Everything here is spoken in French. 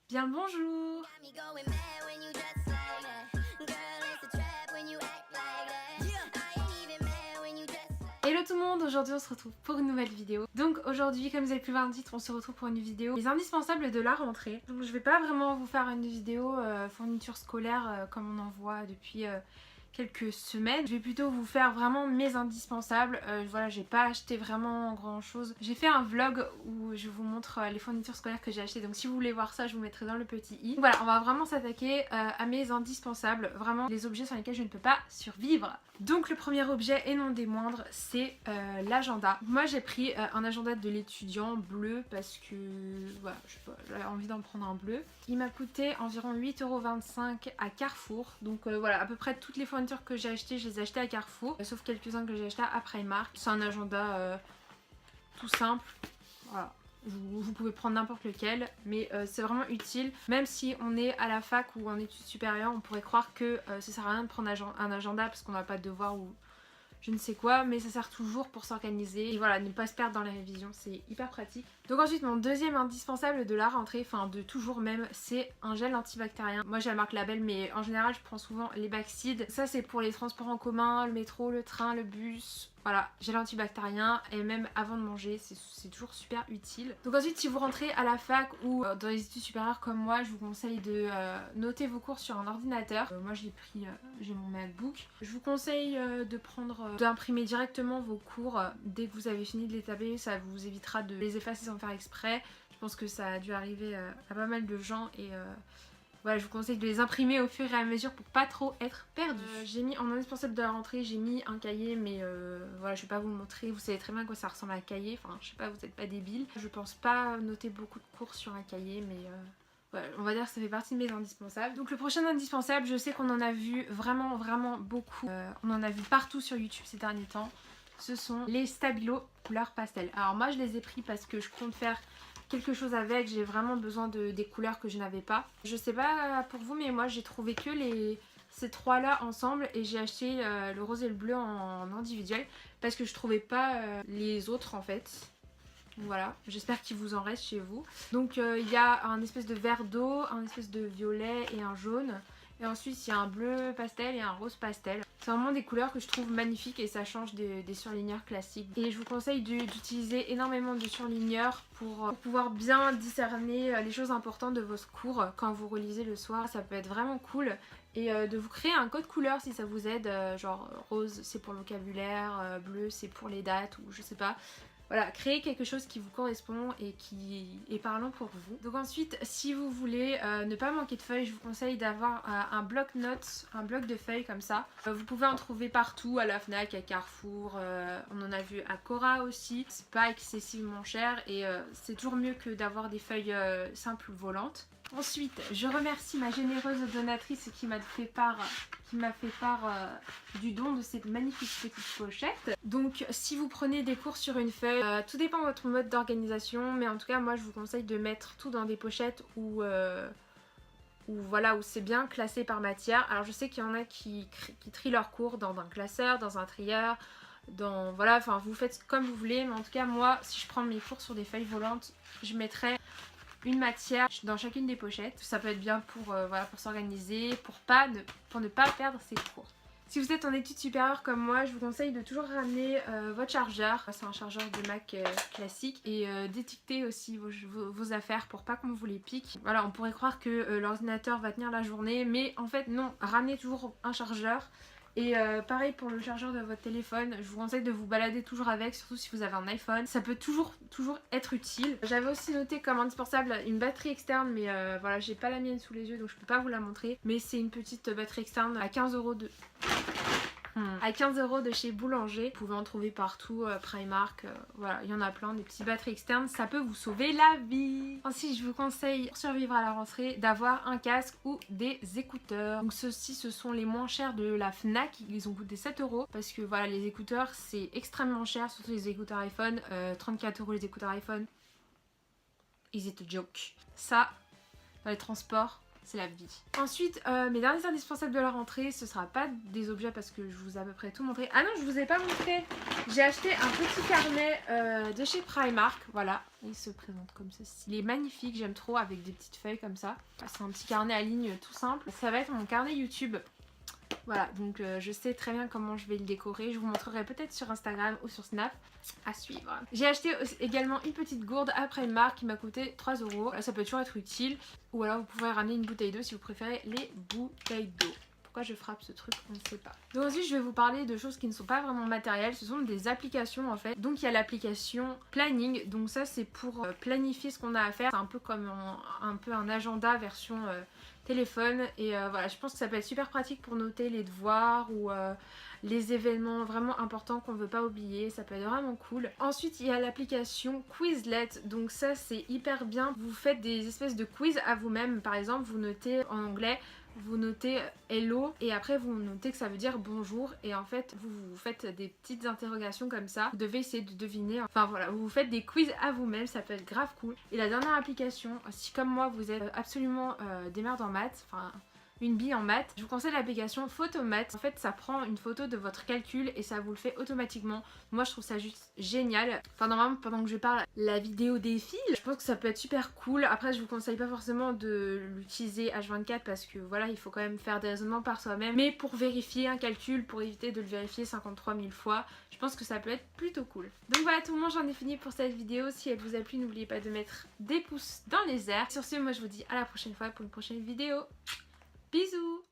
Bien le bonjour. Hello tout le monde, aujourd'hui on se retrouve pour une nouvelle vidéo. Donc aujourd'hui, comme vous avez pu voir le titre, on se retrouve pour une vidéo les indispensables de la rentrée. Donc je vais pas vraiment vous faire une vidéo fourniture scolaire comme on en voit depuis quelques semaines. Je vais plutôt vous faire vraiment mes indispensables. Voilà, j'ai pas acheté vraiment grand chose. J'ai fait un vlog où je vous montre les fournitures scolaires que j'ai achetées. Donc si vous voulez voir ça, je vous mettrai dans le petit i. Donc, voilà, on va vraiment s'attaquer à mes indispensables. Vraiment les objets sans lesquels je ne peux pas survivre. Donc le premier objet et non des moindres, c'est l'agenda. Moi j'ai pris un agenda de l'étudiant bleu parce que voilà, je sais pas, j'avais envie d'en prendre un bleu. Il m'a coûté environ 8,25 € à Carrefour. Donc voilà, à peu près toutes les fournitures que j'ai achetées, je les ai achetées à Carrefour. Sauf quelques-uns que j'ai achetés à Primark. C'est un agenda tout simple. Voilà. Vous pouvez prendre n'importe lequel, mais c'est vraiment utile. Même si on est à la fac ou en études supérieures, on pourrait croire que ça sert à rien de prendre un agenda parce qu'on n'a pas de devoir ou je ne sais quoi, mais ça sert toujours pour s'organiser et voilà, ne pas se perdre dans les révisions, c'est hyper pratique. Donc ensuite, mon deuxième indispensable de la rentrée, enfin de toujours même, c'est un gel antibactérien. Moi j'ai la marque Label, mais en général je prends souvent les Bacsid. Ça c'est pour les transports en commun, le métro, le train, le bus. Voilà, gel antibactérien et même avant de manger, c'est toujours super utile. Donc ensuite, si vous rentrez à la fac ou dans les études supérieures comme moi, je vous conseille de noter vos cours sur un ordinateur. Moi j'ai pris, j'ai mon MacBook. Je vous conseille de prendre, d'imprimer directement vos cours dès que vous avez fini de les taper. Ça vous évitera de les effacer sans faire exprès. Je pense que ça a dû arriver à pas mal de gens et voilà, je vous conseille de les imprimer au fur et à mesure pour pas trop être perdu. J'ai mis en indispensable de la rentrée, j'ai mis un cahier, mais voilà, je vais pas vous le montrer. Vous savez très bien à quoi ça ressemble à un cahier. Enfin, je sais pas, vous êtes pas débile. Je pense pas noter beaucoup de cours sur un cahier, mais ouais, on va dire que ça fait partie de mes indispensables. Donc le prochain indispensable, je sais qu'on en a vu vraiment beaucoup. On en a vu partout sur YouTube ces derniers temps. Ce sont les stabilos couleur pastel. Alors moi je les ai pris parce que je compte faire quelque chose avec, j'ai vraiment besoin des couleurs que je n'avais pas. Je sais pas pour vous, mais moi j'ai trouvé que ces trois là ensemble et j'ai acheté le rose et le bleu en individuel parce que je trouvais pas les autres en fait. Voilà, j'espère qu'il vous en reste chez vous. Donc il y a un espèce de vert d'eau, un espèce de violet et un jaune. Et ensuite il y a un bleu pastel et un rose pastel. C'est vraiment des couleurs que je trouve magnifiques et ça change des surligneurs classiques. Et je vous conseille d'utiliser énormément de surligneurs pour pouvoir bien discerner les choses importantes de vos cours quand vous relisez le soir. Ça peut être vraiment cool. Et de vous créer un code couleur si ça vous aide. Genre rose c'est pour le vocabulaire, bleu c'est pour les dates ou je sais pas. Voilà, créer quelque chose qui vous correspond et qui est parlant pour vous. Donc ensuite, si vous voulez ne pas manquer de feuilles, je vous conseille d'avoir un bloc-notes, un bloc de feuilles comme ça. Vous pouvez en trouver partout, à la Fnac, à Carrefour, on en a vu à Cora aussi. C'est pas excessivement cher et c'est toujours mieux que d'avoir des feuilles simples volantes. Ensuite, je remercie ma généreuse donatrice qui m'a fait part du don de cette magnifique petite pochette. Donc si vous prenez des cours sur une feuille, tout dépend de votre mode d'organisation, mais en tout cas moi je vous conseille de mettre tout dans des pochettes où voilà, où c'est bien classé par matière. Alors je sais qu'il y en a qui trient leurs cours dans un classeur, dans un trieur, dans voilà, enfin vous faites comme vous voulez, mais en tout cas moi si je prends mes cours sur des feuilles volantes, je mettrai une matière dans chacune des pochettes. Ça peut être bien pour, voilà, pour s'organiser, pour ne pas perdre ses cours. Si vous êtes en études supérieures comme moi, je vous conseille de toujours ramener votre chargeur. C'est un chargeur de Mac classique. Et d'étiqueter aussi vos affaires pour pas qu'on vous les pique. Voilà, on pourrait croire que l'ordinateur va tenir la journée, mais en fait non, ramenez toujours un chargeur. Et pareil pour le chargeur de votre téléphone, je vous conseille de vous balader toujours avec, surtout si vous avez un iPhone. Ça peut toujours être utile. J'avais aussi noté comme indispensable une batterie externe, mais voilà, j'ai pas la mienne sous les yeux donc je peux pas vous la montrer. Mais c'est une petite batterie externe à 15 € à 15 € de chez Boulanger. Vous pouvez en trouver partout, Primark, voilà, il y en a plein, des petites batteries externes, ça peut vous sauver la vie. Ensuite, je vous conseille, pour survivre à la rentrée, d'avoir un casque ou des écouteurs. Donc ceux-ci, ce sont les moins chers de la Fnac, ils ont coûté 7 € parce que voilà, les écouteurs, c'est extrêmement cher, surtout les écouteurs iPhone, 34 € les écouteurs iPhone. Is it a joke? Ça, dans les transports, c'est la vie. Ensuite, mes derniers indispensables de la rentrée, ce sera pas des objets parce que je vous ai à peu près tout montré. Ah non, je vous ai pas montré. J'ai acheté un petit carnet de chez Primark, voilà. Il se présente comme ceci. Il est magnifique, j'aime trop, avec des petites feuilles comme ça. C'est un petit carnet à ligne tout simple. Ça va être mon carnet YouTube. Voilà, donc je sais très bien comment je vais le décorer. Je vous montrerai peut-être sur Instagram ou sur Snap. À suivre. J'ai acheté également une petite gourde à Primark qui m'a coûté 3 €. Ça peut toujours être utile. Ou alors vous pouvez ramener une bouteille d'eau si vous préférez les bouteilles d'eau. Pourquoi je frappe ce truc, on ne sait pas. Donc ensuite je vais vous parler de choses qui ne sont pas vraiment matérielles. Ce sont des applications en fait. Donc il y a l'application Planning. Donc ça c'est pour planifier ce qu'on a à faire. C'est un peu comme un agenda version téléphone. Et voilà, je pense que ça peut être super pratique pour noter les devoirs ou les événements vraiment importants qu'on ne veut pas oublier. Ça peut être vraiment cool. Ensuite il y a l'application Quizlet. Donc ça c'est hyper bien. Vous faites des espèces de quiz à vous-même. Par exemple vous notez en anglais, vous notez hello et après vous notez que ça veut dire bonjour et en fait vous faites des petites interrogations comme ça. Vous devez essayer de deviner. Enfin voilà, vous faites des quiz à vous-même, ça peut être grave cool. Et la dernière application, si comme moi vous êtes absolument des merdes en maths, enfin une bille en maths, je vous conseille l'application Photomath. En fait ça prend une photo de votre calcul et ça vous le fait automatiquement. Moi je trouve ça juste génial. Enfin normalement pendant que je parle la vidéo défile, je pense que ça peut être super cool. Après je vous conseille pas forcément de l'utiliser H24 parce que voilà il faut quand même faire des raisonnements par soi-même. Mais pour vérifier un calcul, pour éviter de le vérifier 53 000 fois, je pense que ça peut être plutôt cool. Donc voilà tout le monde, j'en ai fini pour cette vidéo. Si elle vous a plu n'oubliez pas de mettre des pouces dans les airs. Sur ce moi je vous dis à la prochaine fois pour une prochaine vidéo. Bisous!